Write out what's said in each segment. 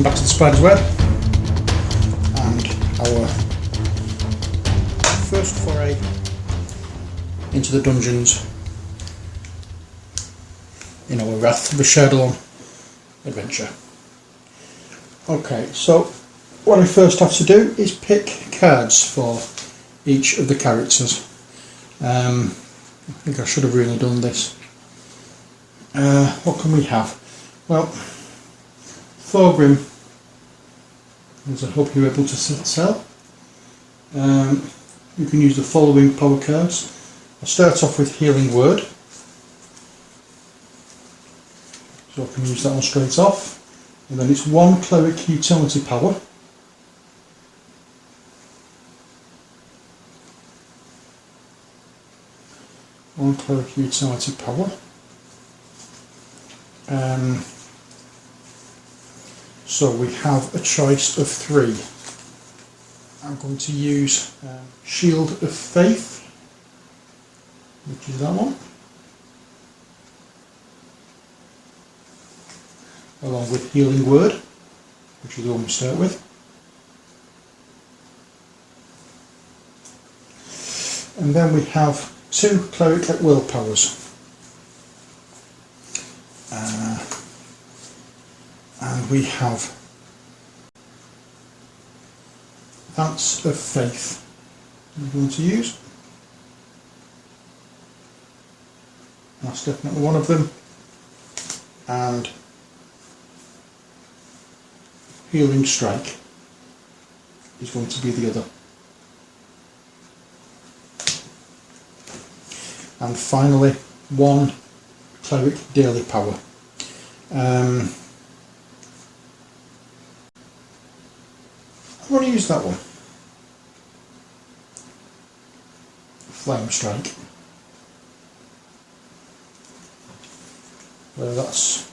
back to the Spider's Web, and our first foray into the dungeons in our Wrath of Ashardalon adventure. Okay, so what I first have to do is pick cards for each of the characters. I think I should have really done this. What can we have? Well, Thorgrim, as I hope you're able to tell. You can use the following power cards. I'll start off with Healing Word, so I can use that one straight off, and then it's 1 Cleric Utility Power, so we have a choice of 3. I'm going to use Shield of Faith, which is that one, along with Healing Word, which is the one we start with, and then we have 2 Cleric at Will powers, and we have Lance of Faith I'm going to use. That's definitely one of them, and Healing Strike is going to be the other. And finally, 1 Cleric Daily Power. I'm going to use that one. Flame Strike. Whether that's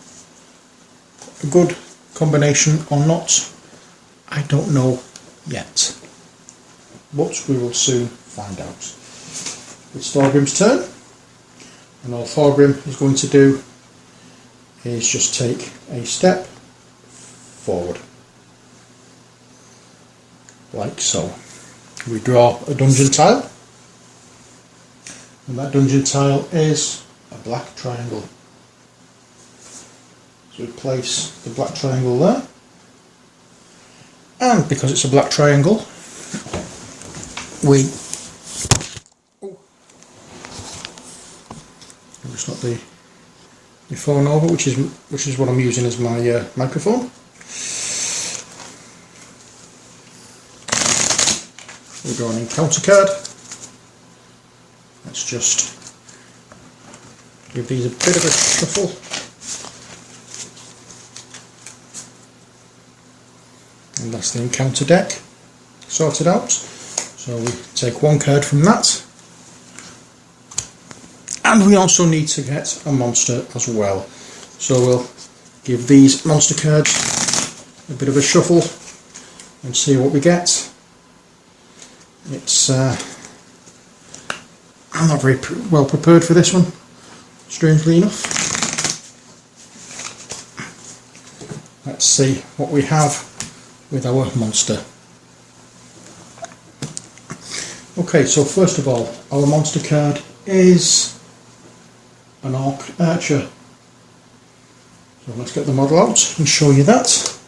a good combination or not, I don't know yet, but we will soon find out. It's Thorgrim's turn, and all Thorgrim is going to do is just take a step forward, like so. We draw a dungeon tile, and that dungeon tile is a black triangle. So we place the black triangle there, and because it's a black triangle, we just knock the phone over, which is what I'm using as my microphone. We'll draw an encounter card. Let's just give these a bit of a shuffle. And that's the encounter deck sorted out. So we take 1 card from that. And we also need to get a monster as well. So we'll give these monster cards a bit of a shuffle and see what we get. It's I'm not very well prepared for this one, strangely enough. Let's see what we have with our monster. Okay, so first of all, our monster card is an Orc Archer. So let's get the model out and show you that.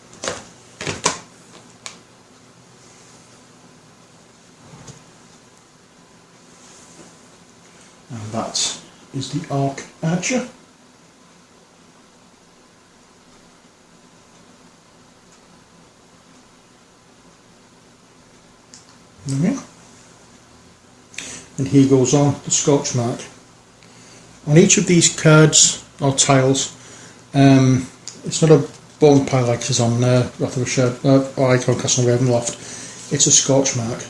And that is the Orc Archer. There we are. And he goes on the Scorch Mark. On each of these cards or tiles, it's not a bone pile like it is on Wrath of Ashardalon or Icon Castle Ravenloft. It's a Scorch Mark.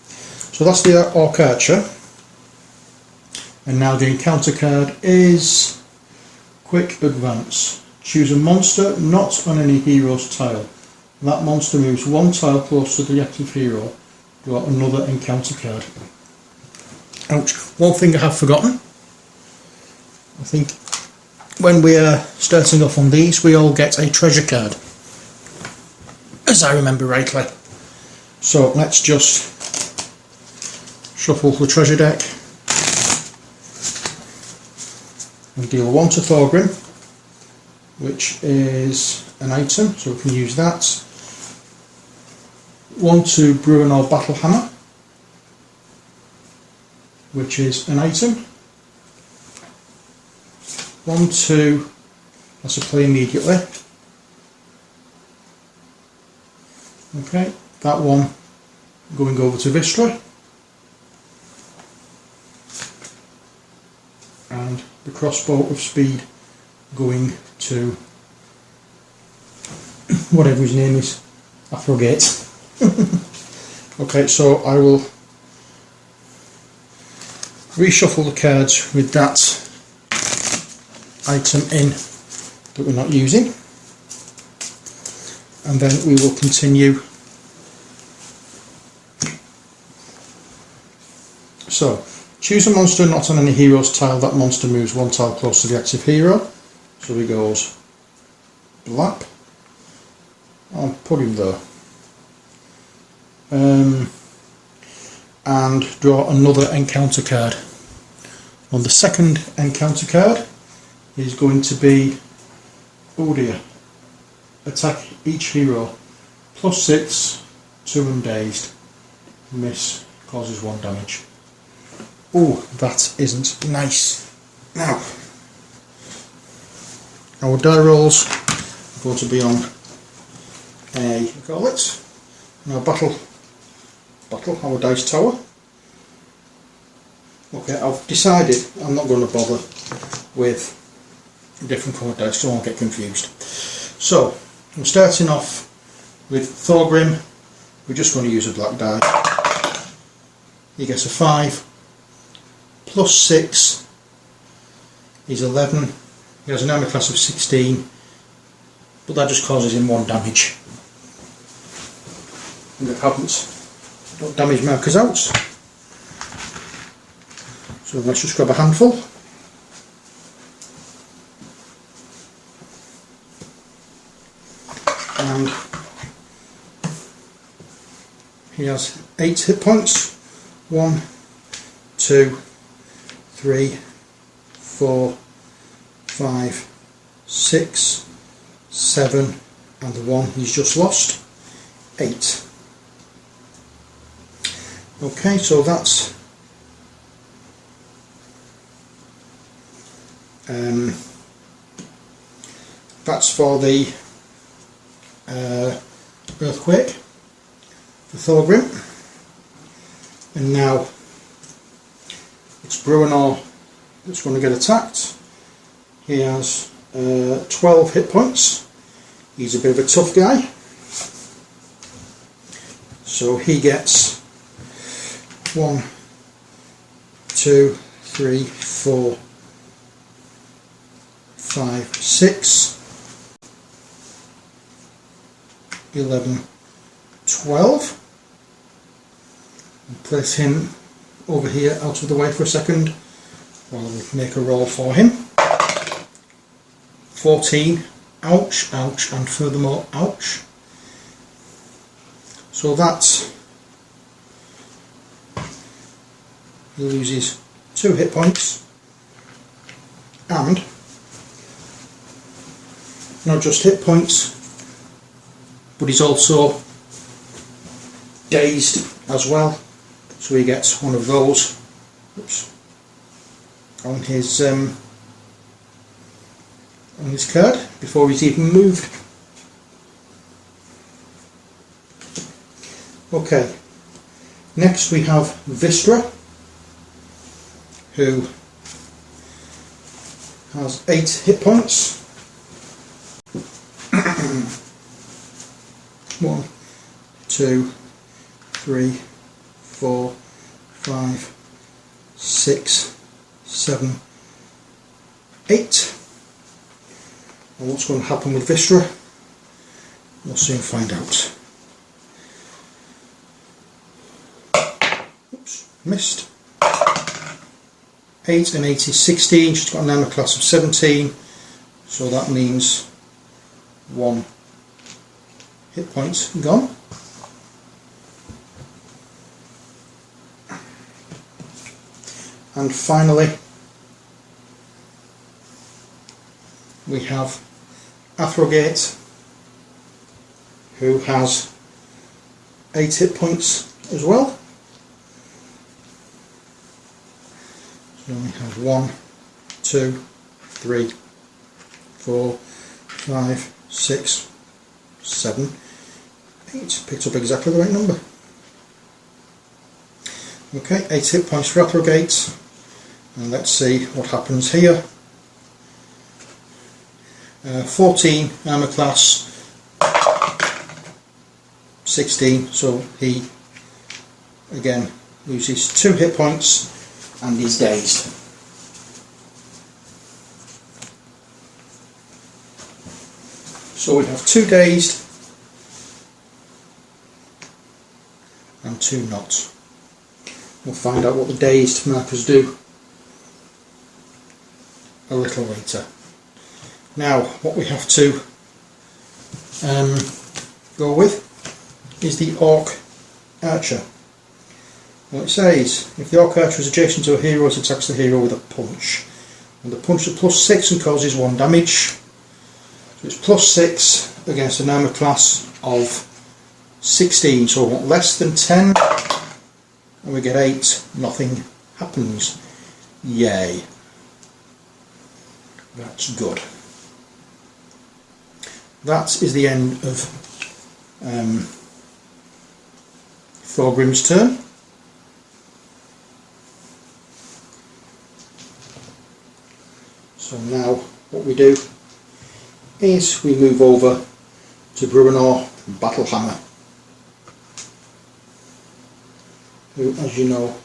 So that's the Orc Archer. And now the encounter card is Quick Advance. Choose a monster not on any hero's tile. That monster moves 1 tile close to the active hero. Draw another encounter card. Ouch. One thing I have forgotten. I think when we are starting off on these, we all get a treasure card. as I remember rightly. So let's just shuffle the treasure deck and deal 1 to Thorgrim, which is an item, so we can use that. 1 to Bruenor Battlehammer, which is an item. 1 to, that's a play immediately. Okay, that one going over to Vistra. And the crossbow of speed going to whatever his name is, I forget. Okay, so I will reshuffle the cards with that item in that we're not using, and then we will continue. So, choose a monster not on any hero's tile. That monster moves 1 tile close to the active hero. So he goes blap. I'll put him there. And draw another encounter card. On the second encounter card is going to be, oh dear, attack each hero +6, 2 and dazed. Miss, causes 1 damage. Oh, that isn't nice. Now, our die rolls are going to be on a, call it, our battle, our dice tower. Okay, I've decided I'm not going to bother with different coloured dice so I won't get confused. So, I'm starting off with Thorgrim. We're just going to use a black die. He gets a 5. +6 is 11. He has an armor class of 16, but that just causes him 1 damage. And I haven't got damage markers out, so let's just grab a handful. And he has 8 hit points. 1, 2, 3, 4, 5, 6, 7, and the 1 he's just lost, 8. Okay, so that's for the earthquake for Thorgrim, and now it's Bruenor that's going to get attacked. He has 12 hit points. He's a bit of a tough guy, so he gets 1, 2, 3, 4, 5, 6, 11, 12. And place him over here out of the way for a second while we make a roll for him. 14, ouch, ouch, and furthermore ouch. So that's, he loses 2 hit points, and not just hit points, but he's also dazed as well, so he gets 1 of those. Oops. On his card before he's even moved. Okay, next we have Vistra, who has 8 hit points. 1, 2, 3, 4, 5, 6, 7, 8. And what's going to happen with Vistra? We'll soon find out. Oops, missed. 8 and 8 is 16. She's got an armor class of 17, so that means 1 hit points gone. And finally, we have Athrogate, who has 8 hit points as well. So we have 1, 2, 3, 4, 5, 6, 7, 8. Picked up exactly the right number. Okay, 8 hit points for Athrogate. And let's see what happens here. 14 armour class, 16, so he again loses 2 hit points and is dazed. So we have 2 dazed and 2 not. We'll find out what the dazed markers do a little later. Now what we have to go with is the Orc Archer. Well, it says if the Orc Archer is adjacent to a hero, it attacks the hero with a punch. And the punch is +6 and causes 1 damage. So it's +6 against an armour class of 16, so we want less than 10, and we get 8, nothing happens. Yay. That's good. That is the end of Thorgrim's turn. So now what we do is we move over to Bruenor Battlehammer, who, as you know,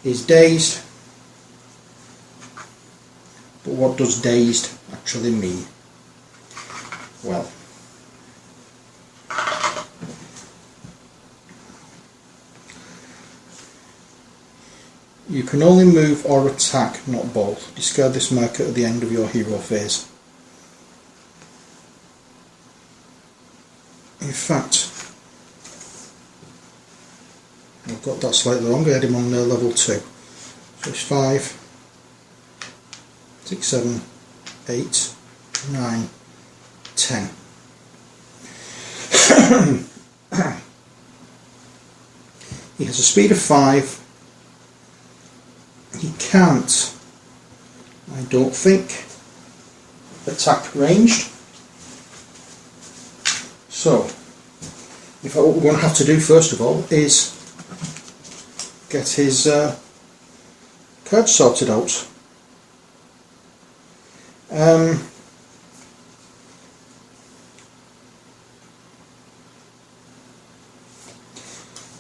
is dazed. But what does dazed actually mean? Well, you can only move or attack, not both. Discard this marker at the end of your hero phase. In fact, I've got that slightly wrong. I had him on level 2. So it's 5, 6, 7, 8, 9, 10. He has a speed of 5. He can't, I don't think, attack ranged. So, what we're going to have to do first of all is get his cards sorted out.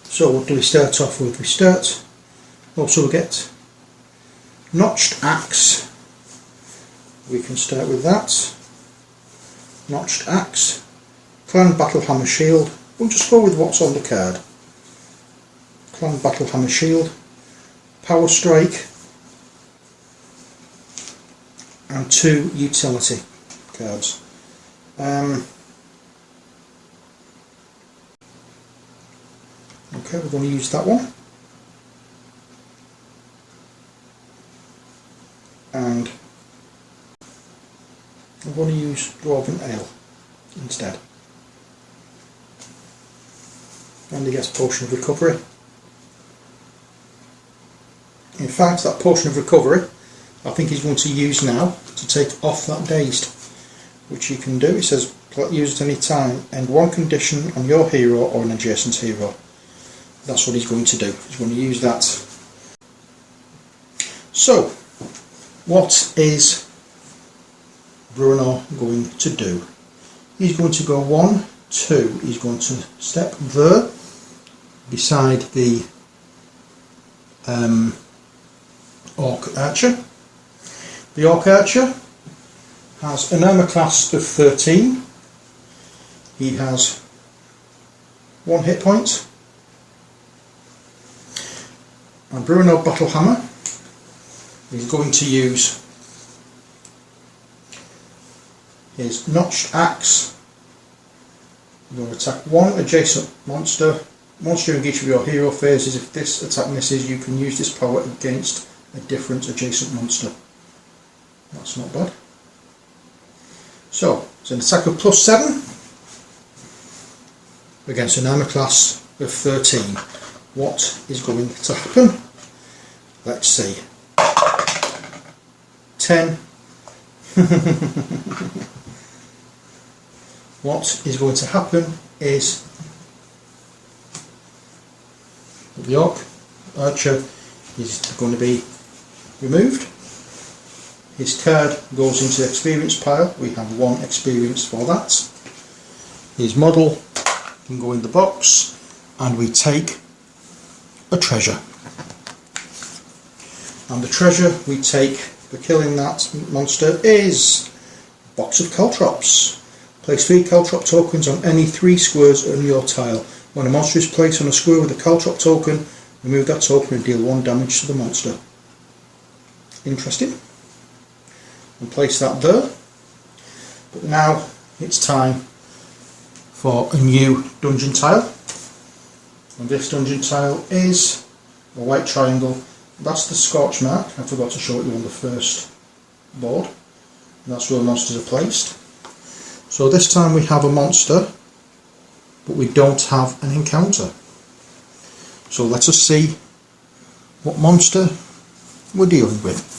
So what do we start off with? We start, also we get Notched Axe. We can start with that. Notched Axe. Clan Battlehammer Shield. We'll just go with what's on the card. Clan Battlehammer Shield. Power Strike. And 2 utility cards. Okay, we're going to use that one. And I'm going to use Dwarven Ale instead. And he gets Potion of Recovery. In fact, that Potion of Recovery I think he's going to use now to take off that dazed, which you can do. It says use at any time and 1 condition on your hero or an adjacent hero. That's what he's going to do. He's going to use that. So, what is Bruenor going to do? He's going to go 1, 2. He's going to step there beside the Orc Archer. The Orc Archer has an armour class of 13. He has 1 hit point. And Bruenor Battlehammer is going to use his Notched Axe You're going to attack one adjacent monster. Once during each of your hero phases, if this attack misses, you can use this power against a different adjacent monster. That's not bad. So, it's an attack of +7 against an armour class of 13. What is going to happen? Let's see. 10. What is going to happen is the orc archer is going to be removed. His card goes into the experience pile. We have 1 experience for that. His model can go in the box, and we take a treasure. And the treasure we take for killing that monster is a box of caltrops. Place 3 caltrop tokens on any 3 squares on your tile. When a monster is placed on a square with a caltrop token, remove that token and deal 1 damage to the monster. Interesting. And place that there. But now it's time for a new dungeon tile. And this dungeon tile is a white triangle. That's the scorch mark. I forgot to show it you on the first board. And that's where the monsters are placed. So this time we have a monster, but we don't have an encounter. So let us see what monster we're dealing with.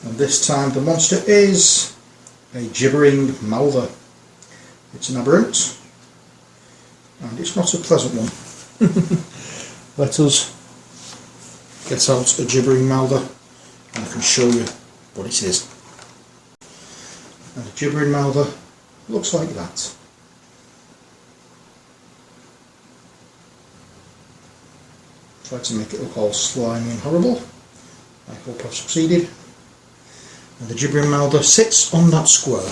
And this time the monster is a gibbering mouther. It's an aberrant, and it's not a pleasant one. Let us get out a gibbering mouther, and I can show you what it is. And a gibbering mouther looks like that. Try to make it look all slimy and horrible. I hope I've succeeded. And the gibbering mouther sits on that square.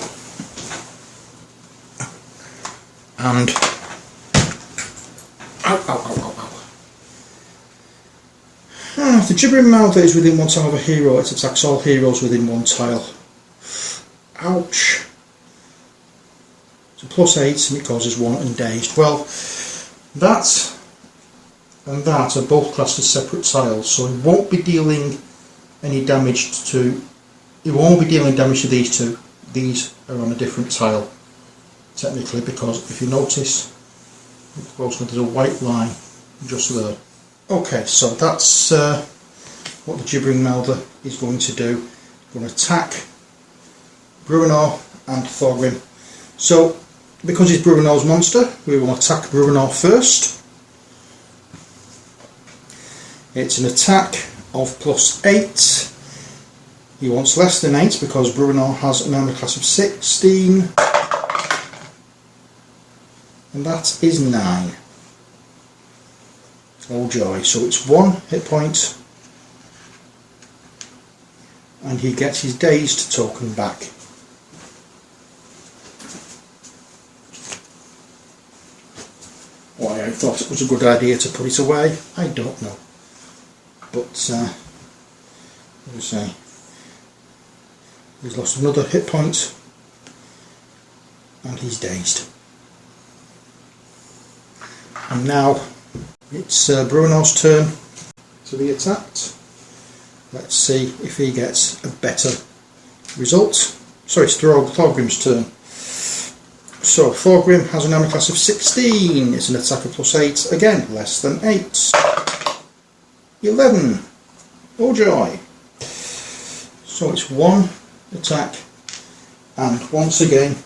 And if the gibbering mouther is within 1 tile of a hero, it attacks all heroes within 1 tile. Ouch. It's a +8 and it causes 1 and dazed. Well, that and that are both classed as separate tiles, so it won't be dealing any damage to. It won't be dealing damage to these two. These are on a different tile, technically, because if you notice, there's a white line just there. Okay, so that's what the gibbering mouther is going to do. We're going to attack Bruenor and Thorgrim. So, because he's Bruenor's monster, we will attack Bruenor first. It's an attack of +8. He wants less than 8 because Bruenor has an armour class of 16. And that is 9. Oh joy. So it's 1 hit point. And he gets his dazed token back. Why I thought it was a good idea to put it away, I don't know. But, as I say, he's lost another hit point and he's dazed. And now it's Bruenor's turn to be attacked. Let's see if he gets a better result. Sorry, it's Thorgrim's turn. So Thorgrim has an armour class of 16. It's an attack of +8. Again, less than 8. 11. Oh joy. So it's 1 attack, and once again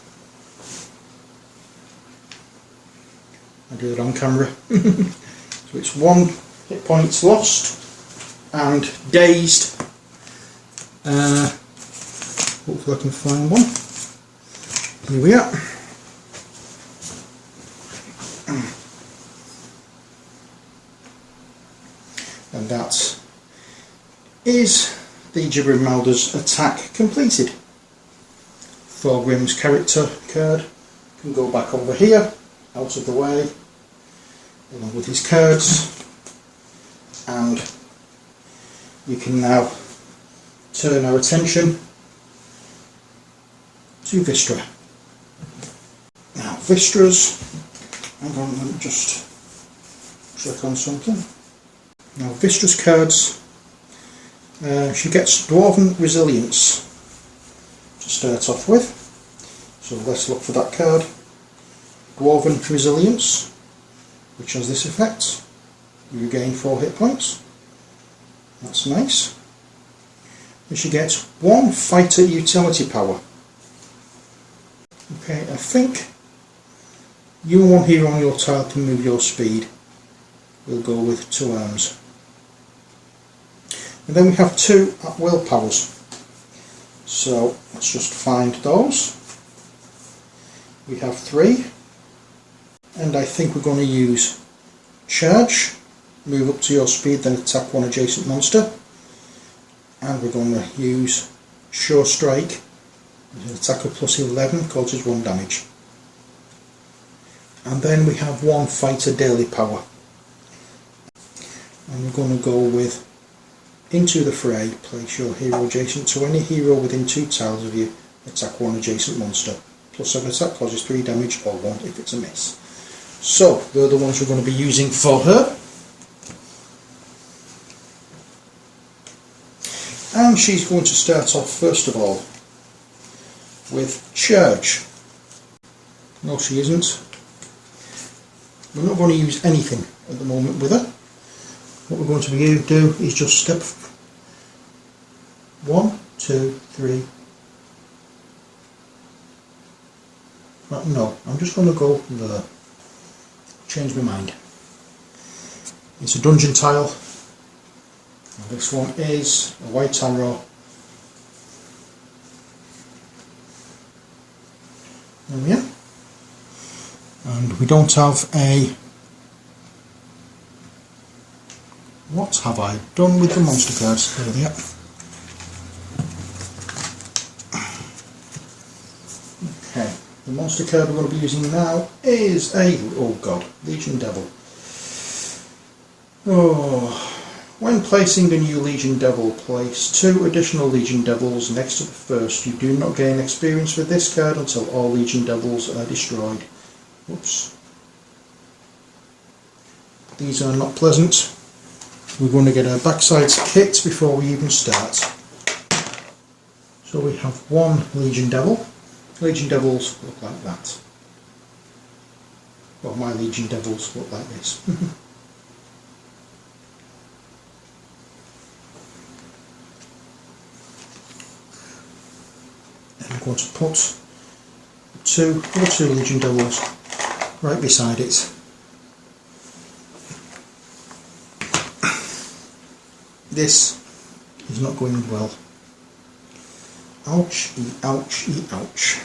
I do it on camera. So it's 1 hit point lost and dazed. Hopefully I can find one. Here we are. And that is the gibbering mouther's attack completed. Thorgrim's character card can go back over here, out of the way, along with his cards, and we can now turn our attention to Vistra. Now Vistra's hang on, let me just check on something. Now Vistra's cards, she gets Dwarven Resilience to start off with, so let's look for that card. Dwarven Resilience, which has this effect: you regain 4 hit points. That's nice. And she gets 1 fighter utility power. Okay, I think you and 1 hero on your tile can move your speed. We'll go with 2 arms. And then we have 2 at will powers. So let's just find those. We have 3. And I think we're going to use Charge, move up to your speed, then attack 1 adjacent monster. And we're going to use Sure Strike, an attack of plus 11, causes 1 damage. And then we have 1 fighter daily power. And we're going to go with Into the Fray, place your hero adjacent to any hero within 2 tiles of you, attack 1 adjacent monster. Plus 7 attack, causes 3 damage, or 1 if it's a miss. So, they're the ones we're going to be using for her. And she's going to start off first of all with Charge. No, she isn't. We're not going to use anything at the moment with her. What we're going to do is just step 1, 2, 3. No, I'm just going to go there. Change my mind. It's a dungeon tile. And this one is a white arrow. There we are. And we don't have a... What have I done with the monster cards? There they are. Okay, the monster card we're going to be using now is a... oh god, Legion Devil. Oh... When placing a new Legion Devil, place 2 additional Legion Devils next to the first. You do not gain experience with this card until all Legion Devils are destroyed. Whoops. These are not pleasant. We're going to get our backsides kicked before we even start. So we have 1 Legion Devil. Legion Devils look like that. Well, my Legion Devils look like this. I'm going to put 2 Legion Devils right beside it. This is not going well. Ouch, ouch, ouch.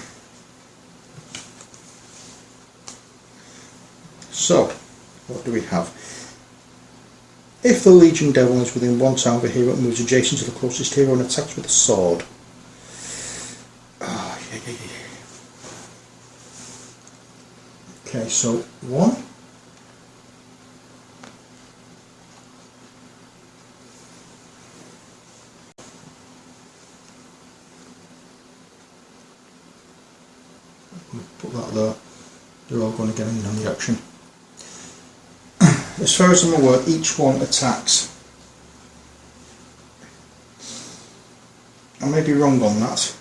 So, what do we have? If the Legion Devil is within 1 tile of a hero, it moves adjacent to the closest hero and attacks with a sword. Okay, so 1. Put that there. They're all going to get in on the action. As far as I'm aware, each one attacks. I may be wrong on that.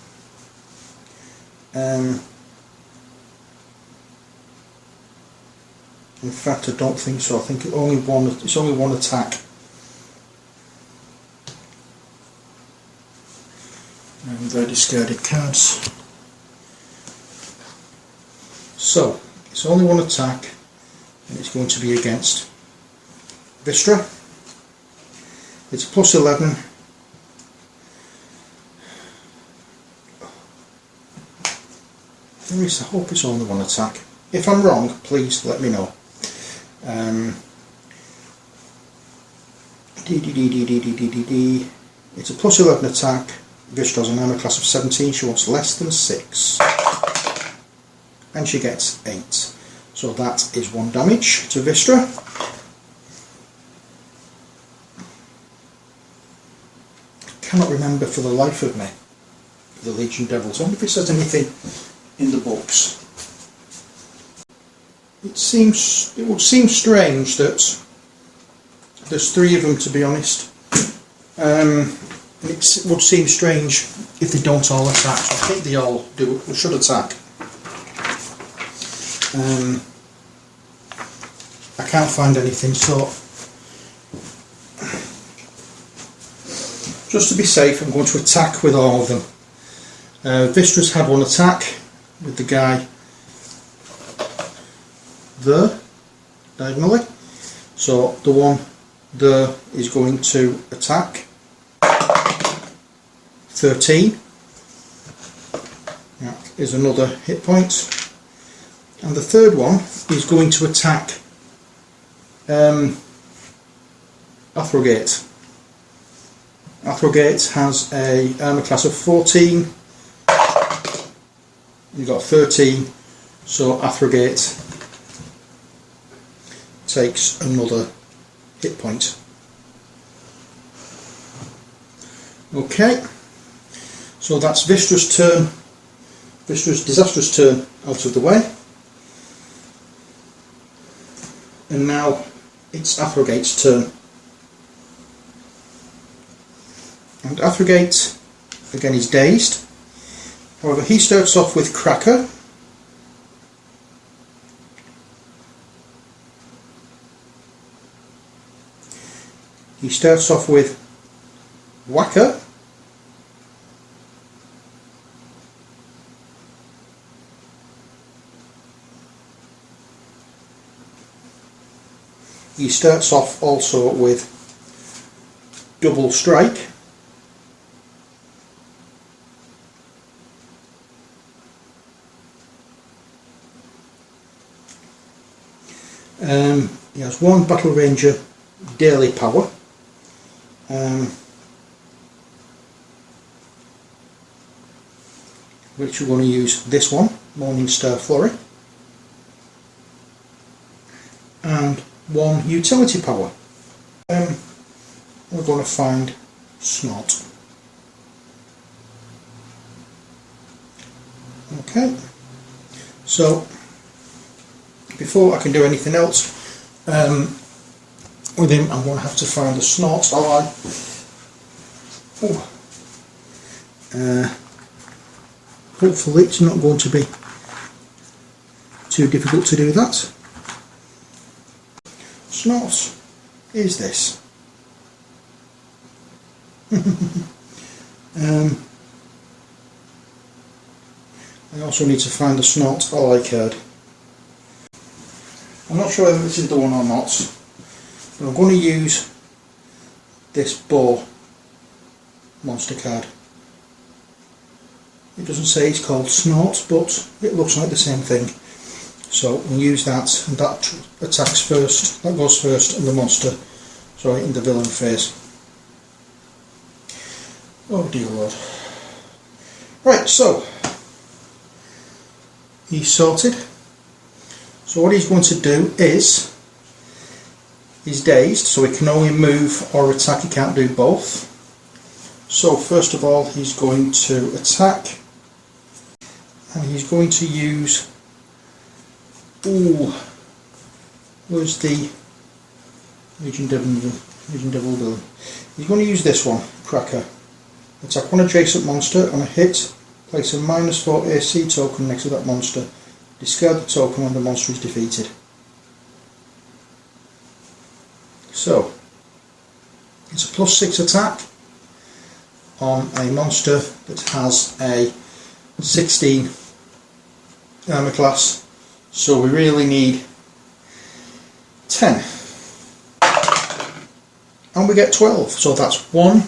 In fact, I don't think so. I think it's only one attack. And they're discarded cards. So, it's only 1 attack, and it's going to be against Vistra. It's plus 11. I hope it's only 1 attack. If I'm wrong, please let me know. It's a plus 11 attack. Vistra has an armor class of 17. She wants less than 6. And she gets 8. So that is 1 damage to Vistra. I cannot remember for the life of me the Legion Devils. I wonder if it says anything in the books. It would seem strange that there's 3 of them, to be honest. It would seem strange if they don't all attack, so I think they all should attack. I can't find anything, so just to be safe I'm going to attack with all of them. Vistra's had 1 attack with the guy there, diagonally, so the one there is going to attack. 13. That is another hit point. And the third one is going to attack Athrogate. Athrogate has a armour class of 14. You've got 13, so Athrogate takes another hit point. Okay, so that's Vistra's turn, Vistra's disastrous turn out of the way. And now it's Athragate's turn. And Athrogate, again, is dazed. However, he starts off with Cracker. He starts off with Whacker. He starts off also with Double Strike. He has 1 Battle Ranger daily power. Which we're going to use this one, Morning Star Flurry. And 1 utility power. We're going to find Snot. Okay, so before I can do anything else with him, I'm going to have to find a Snot. Hopefully it's not going to be too difficult to do that. Snot is this. I also need to find a Snot ally card. I'm not sure whether this is the one or not, but I'm going to use this Boar monster card. It doesn't say it's called Snort, but it looks like the same thing. So we'll use that, and that attacks first, that goes first in the monster, sorry, in the villain phase. Oh dear Lord. Right, so he's sorted. So what he's going to do is, he's dazed, so he can only move or attack, he can't do both. So first of all he's going to attack, and he's going to use, where's the Legion Devil villain? He's going to use this one, Cracker. Attack 1 adjacent monster on a hit, place a -4 AC token next to that monster. Discard the token when the monster is defeated. So, it's a +6 attack on a monster that has a 16 armour class, so we really need 10. And we get 12, so that's 1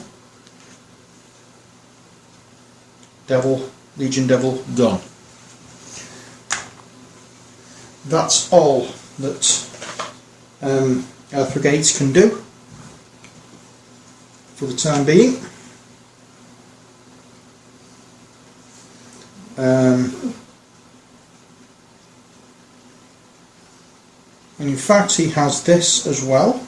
Legion Devil gone. That's all that our brigades can do for the time being. And in fact he has this as well.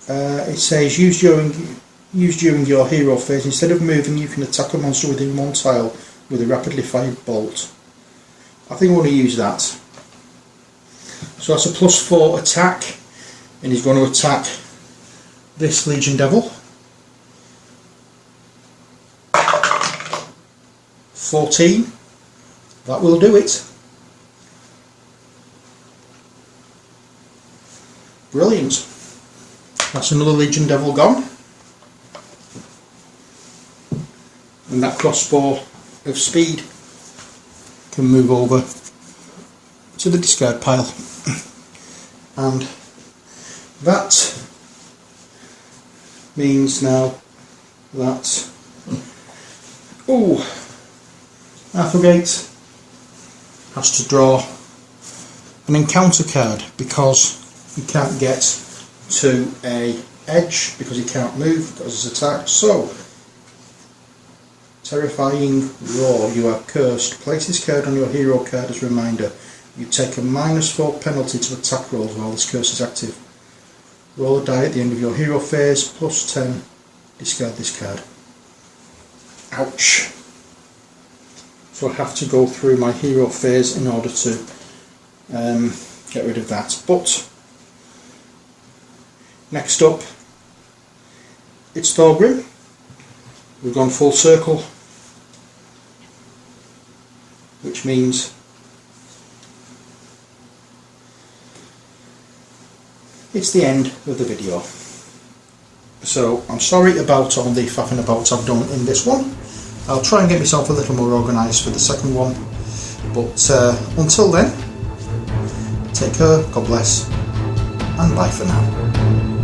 It says use during your hero phase. Instead of moving, you can attack a monster within 1 tile with a rapidly fired bolt. I think I want to use that. So that's a +4 attack, and he's going to attack this Legion Devil. 14. That will do it. Brilliant. That's another Legion Devil gone. And that crossbow of speed can move over to the discard pile. And that means now that Athelgate has to draw an encounter card because he can't get to a edge because he can't move because of his attack. So, Terrifying Roar, you are cursed. Place this card on your hero card as a reminder. You take a -4 penalty to attack rolls while this curse is active. Roll a die at the end of your hero phase, +10, discard this card. Ouch. So I have to go through my hero phase in order to get rid of that. But next up, it's Thorgrim. We've gone full circle, which means it's the end of the video. So I'm sorry about all the faffing about I've done in this one. I'll try and get myself a little more organised for the second one. But until then, take care, God bless, and bye for now.